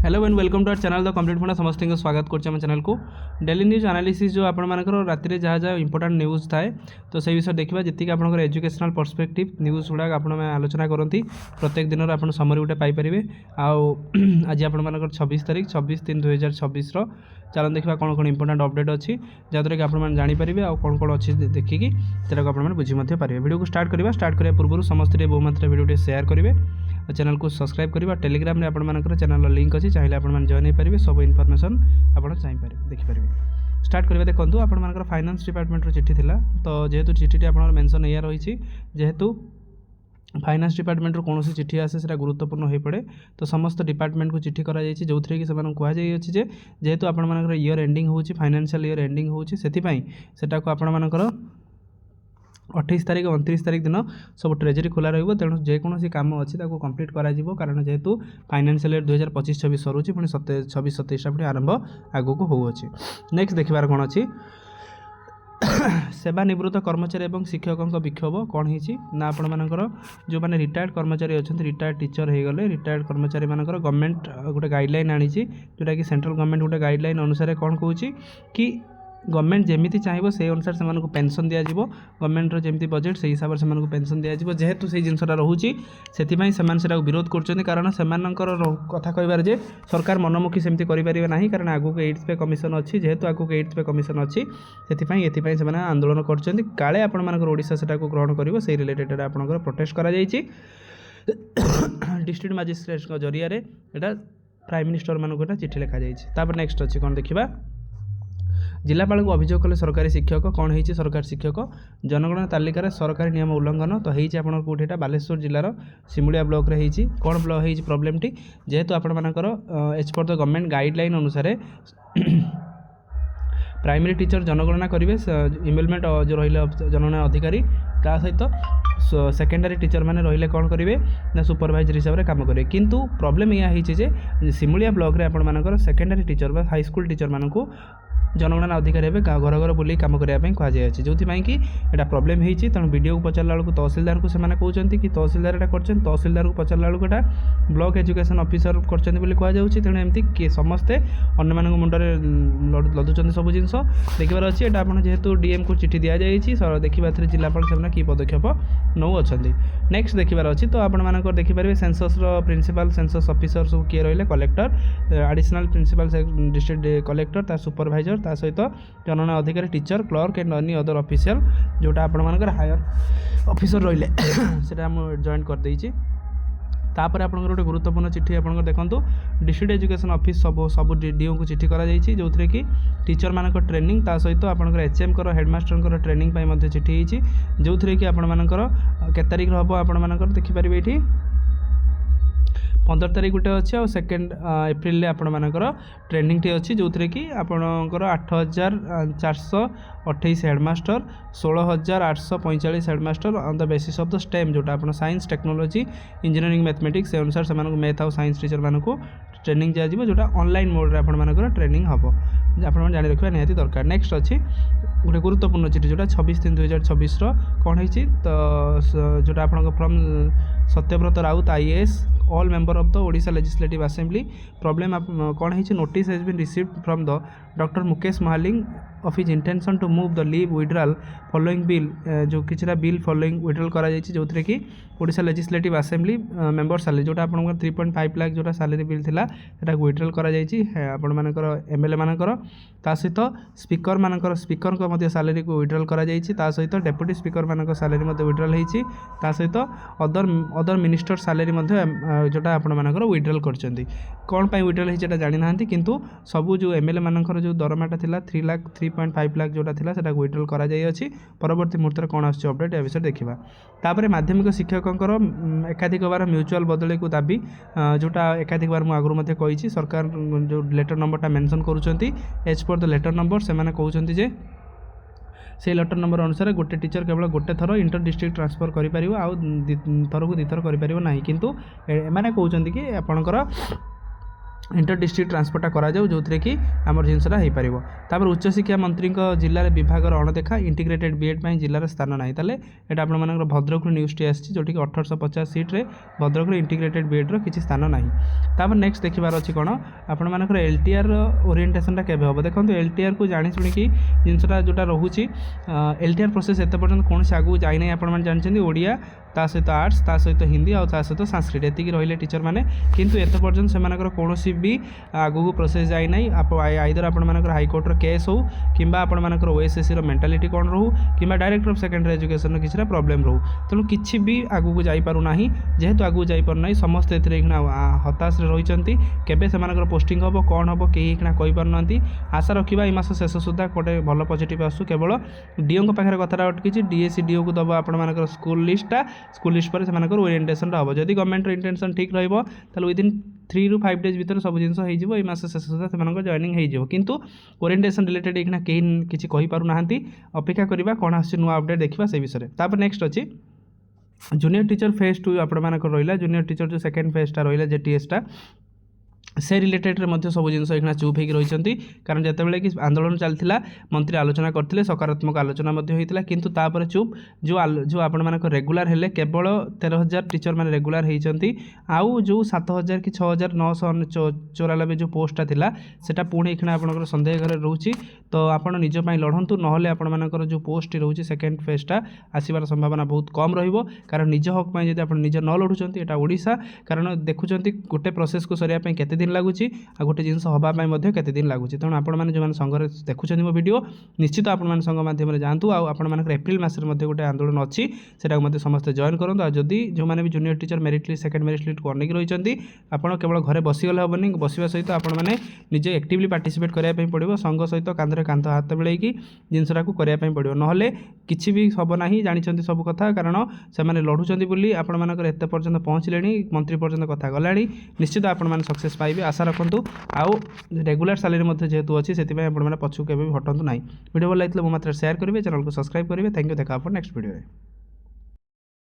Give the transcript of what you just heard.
Hello and welcome to our channel the complete funda समस्त को स्वागत कर चैनल को डेली न्यूज एनालिसिस जो आपर राति जहाँ जहाँ इंपोर्टाट न्यूज थाए तो से विषय देखा जी आप एजुकेशनल पर्सपेक्टिव न्यूज गुड़ाक आप आलोचना करती प्रत्येक दिन आप समरी गोटे पाइपर आज आप 26 तारीख 26/3/2026 चलन देखा कौन कौन इंपोर्टाट अपडेट अच्छी जहाँद्वारा कि आप जानीपारे आ कौन कौन अच्छी देखिकी आप बुझी पारे वीडियो को स्टार्ट करने पूर्व समस्त बहुमात्रा वीडियो शेयर करेंगे चैनल को सब्सक्राइब करवा टेलीग्राम में आपर चैनल लिंक अच्छी चाहिए आप जॉइन हो पारे सब इनफॉरमेशन आप देखिपारे स्टार्ट करवा देखो आपर फाइनेंस डिपार्टमेंट चिठी थी तो जेहेतु चिठी आप मेंशन या रही जेहेतु फाइनेंस डिपार्टमेंट कौन चिठी आसे से गुरुत्वपूर्ण हो पड़े तो समस्त डिपार्टमेंट को चिठी कर जो थी कि कहुई जेहेतु आपर इयर एंडिंग हो फाइनेंशियल इयर एंडिंग होटा को आपर 28 तारीख 29 तारीख दिन सब ट्रेजरी खोला रही तेणु जेकोसी काम अच्छी कंप्लीट करा कारण जेहेतु फाइनेंशियल इयर 2025-26 सरुची पुणी 26-27 पुणी आरंभ आगक होउछि। नेक्स्ट देखिबार कौन अच्छी सेवानिवृत्त कर्मचारी और शिक्षकों विक्षोभ कौन होती ना आपर जो मैंने रिटायर्ड कर्मचारी अच्छा रिटायर्ड टीचर हो गले रिटायर्ड कर्मचारी मान गवर्नमेंट गोटे गाइडलाइन आनी जोटा कि सेंट्रल गवर्नमेंट गोटे गाइडलाइन अनुसार कौन कहूँ कि गवर्नमेंट जमी चाहिए से अनुसार से पेंशन दिज्व गवर्नमेंटर जमी बजेट से हिसाब से पेंशन दिज्व जेहेतु से जिनसा रोचे से विरोध कर कारण से कथा कह सरकार मनमुखी सेमती करें ना कारण आगक 8th पे कमिशन अच्छी जेहेतु आगक 8th पे कमिशन अच्छी से आंदोलन कर ओडिशा से ग्रहण कर से रिलेटेड आप प्रोटेस्ट कर डिस्ट्रिक्ट मजिस्ट्रेट जरिया यहाँ प्राइम मिनिस्टर मानक चिठी लिखा जाए। नेक्स्ट अच्छी कौन देखा जिलापाल को अभियोग कले सरकारी शिक्षक कौन हो सरकारी शिक्षक जनगणना तालिकार सरकारी नियम उल्लंघन तो होती आप कौटे बालेश्वर जिलार सिमुलिया ब्लॉक रे होती कौन ब्लॉक हो प्रोब्लेम टी जेहेतु आपर as per the government guideline अनुसार प्राइमरी टीचर जनगणना करेंगे इनरोलमेंट जो रही जनगणना अधिकारी ता सहित सेकेंडरी टीचर मैंने रहिले कौन करेंगे ना सुपरवाइजर हिसाब से काम करेंगे किंतु प्रॉब्लम यह है सिमुलिया ब्लॉक रे आपर secondary teacher high school teacher मानक जनगणना अधिकारी हे घर घर बुले कम करने कहुई जो कि यहाँ प्रोब्लेम होती तेणु वीडियो को पचारा बेलू तहसिलदार को कहते कि तहसिलदार यहाँ कर तहसिलदार को पचारा बेलू यहाँ ब्लॉक एजुकेशन ऑफिसर कर तेणु एमती समस्ते अन्य मुंडे लदुच्च सब जिन देखार अच्छी यहाँ आप जेहेतु डीएम को चिठी दि जाए देखा जिलापाल से कि पदक्षेप नौ अच्छा नेक्स्ट देखार अच्छी तो आप देखिपारे सेंसस प्रिंसिपल सेंसस ऑफिसर सब किए रही collector additional principal district collector supervisor ता सहित जनगणना अधिकारी टीचर क्लर्क एंड अन्य अदर ऑफिशियल जोटा आपर हायर ऑफिसर रहिले सेटा हम जॉइन कर देछि। तापर आप गोटे गुरुत्वपूर्ण चिठी आप देखो डिस्ट्रिक्ट एजुकेशन ऑफिस सब डीओ को चिठी करा जो थे कि टीचर मान ट्रेनिंग ता सहित आप एचएम हेडमास्टर ट्रेनिंग चिठी होती जो थे कि आपर के तारीख हम आप देखिपारे ये 15 तारीख गोटे अच्छे और 2 एप्रिल आपर ट्रेनिंग टी अच्छी जो थे कि आपणकर 8,428 headmaster 16,845 headmaster on the basis of the stem जोटा आप साइंस टेक्नोलॉजी इंजीनियरिंग मैथमेटिक्स से अनुसार से मैथ और साइंस टीचर मानक ट्रेनिंग दिज्व जोटा ऑनलाइन मोड रे आपर ट्रेनिंग हम आप जानी रखा निहाती दरकार। नेक्स्ट अच्छी गोटे गुरुत्वपूर्ण चिठी जोटा 26/3/2026 कौन होती तो जोटा आप from Satyabrata Raut IAS all member of the Odisha Legislative Assembly problem कौन है notice has been received from the doctor Mukesh Mahaling of his intention to move the leave withdrawal following bill जो किसी बिल फॉलोइंग विड्रॉल करा जो थे कि Odisha Legislative Assembly member salary जोटा आप 3.5 लाख जोटा सैलरी बिल थिला सेटा विड्रॉल करा आपण मानकर एमएलए मानकर ता सहित स्पीकर मानकर स्पीकर को मध्य सैलरी को विड्रॉल करा ता सहित डेप्यूटी स्पीकर मानक सैलरी मध्य विड्रॉल होती ता सहित अदर मिनिस्टर सैलरी मध्य जोटा आपण मानकर विड्रॉल करछंती कौन पाई विड्रॉल होता जानी ना किंतु सबू जो एमएलए मानकर जो दरमाटा थिला 3.5 लाख जोटा थिला सेटा विड्रॉल करा परवर्ती मुहूर्त कौन आसछि अपडेट या विषय देखा तापर माध्यमिक शिक्षकों एकाधिक बार म्यूचुअल बदली को दाबी जोटा एकाधिक बार मुझे आगुरी कही सरकार जो लेटर नंबरटा मेंशन करुँच as per the letter number से कहते जे से लेटर नंबर अनुसार गोटे टीचर केवल गोटे थर इंटर डिस्ट्रिक्ट ट्रांसफर कर थर को 2 थर कर ना किंतु एमाने कहते कि आपणकर इंटर डिस्ट्रिक्ट ट्रांसपोर्टा करा जाऊ जो कि आम जिनसा हो पार। तापर उच्चशिक्षा मंत्री जिले विभाग अणदेखा इंटीग्रेटेड बीएड पर जिलार स्थान ना ताले यहाँ आपर भद्रक न्यूज़ टी आसी जोटि 1850 सीट्रे भद्रक इंटीग्रेटेड बीएड किसी स्थान ना। तापर नेक्स्ट देखार अच्छी कौन आपण मानकर एलटीआर ओरिएंटेशनटा केबे हम देखो एलटीआर को जानी शुणिकी जिनसा जोटा रोचे एलटीआर प्रोसेस एत पर्यटन कौन से आगू जाए आप जानते ओडिया ता सहित आर्ट्स ता सहित हिंदी और ता सहित संस्कृत एतिक रहिले टीचर मैंने किंतु एत पर्यटन से कौन भी आगू प्रोसेस जाए ना आईदर आपर हाईकोर्टर केस हो कि आपर ओएसएससी मेंटालिटी कौन रो कि डायरेक्टर ऑफ सेकेंडरी एजुकेशन किसी प्रोब्लेम रो तेणु किसी भी आगू जापारूना जेहेतु आगू जापारना समस्ते हताश रही केबे से पोस्टिंग हम कौन हम कहीं कहीपारना आशा रखा ये मास शेष सुधा गोटे भल पॉजिटिव आसू केवल डीओ पाखे कथा अटकी डीएसी डीओ को दबा आपर स्कूल लिस्टा स्कूल लिस्ट पर से ओरिएंटेशन हम जदि गवर्नमेंट इंटेंशन ठीक रही विदिन 3 to 5 डेज भर सब जिन हो मास शेष सुधा से जॉइनिंग हो किंतु ओरिएंटेशन रिलेटेड ये कहीं किसी कहीपारूना अपेक्षा करवा कौन आस नुआ अपडेट देखा से विषय। तापर नेक्स्ट अच्छी जूनियर टीचर फेज 2 आप रहा जूनियर टीचर जो सेकेंड फेजटा रहा जेटीएसटा से रिलेटेड सब जिन एक चुप होकर रही कारण जितेबाला कि आंदोलन चलता मंत्री आलोचना करते सकारात्मक आलोचना होता किंतु तापर चुप जो आपण रेगुलर हेले केवल 13,000 टीचर मैंने रेगुलर होती आउ जो 7,000 कि 6,994 जो पोस्टा थिला सेटा पुणी एखना आपनकर संदेह घर रोची तो आपण निज पई लढंतु नहले आपनकर जो पोस्ट रोची सेकेंड फेजटा आसीबार संभावना बहुत कम रहिबो कारण निज हक पई जदि आपण निज न लढुचंती एटा ओडिशा कारण देखुचंती गोटे प्रोसेस को सरिया पई केते दिन लगुच आ गोटे जिन हाँपाई केते दिन लगुच तेणु आपण जो संघ देखुं मो वीडियो निश्चित आपण संघ मध्यम जातु आपर एप्रिल मस गोटे आंदोलन अच्छी से समस्त जॉइन करूँ आ जदि जो मैंने भी junior teacher merit list second merit list को अनेक रही आपड़ केवल घरे बसीगले हेनी बसवा सहित आपण मैंने निजे एक्टिवली पार्टिसिपेट करने पड़ो संघ सहित कांधरे कांध हाथ मिलैक जिनसा करने पड़ो ना किसी भी हम ना जानते सब कथा कारण से लड़ुंट बोली आपण एत पर्यटन पहुँचले मंत्री पर्यटन कथा गला निश्चित आपण सक्सेस पाइबे आशा रखु आउ रेगुलर सैलरी जेहेतु अच्छी से पछू के हटू ना वीडियो भल लगे मो मात्र शेयर करेंगे चैनल को सब्सक्राइब करेंगे थैंक यू देखा नेक्स्ट वीडियो।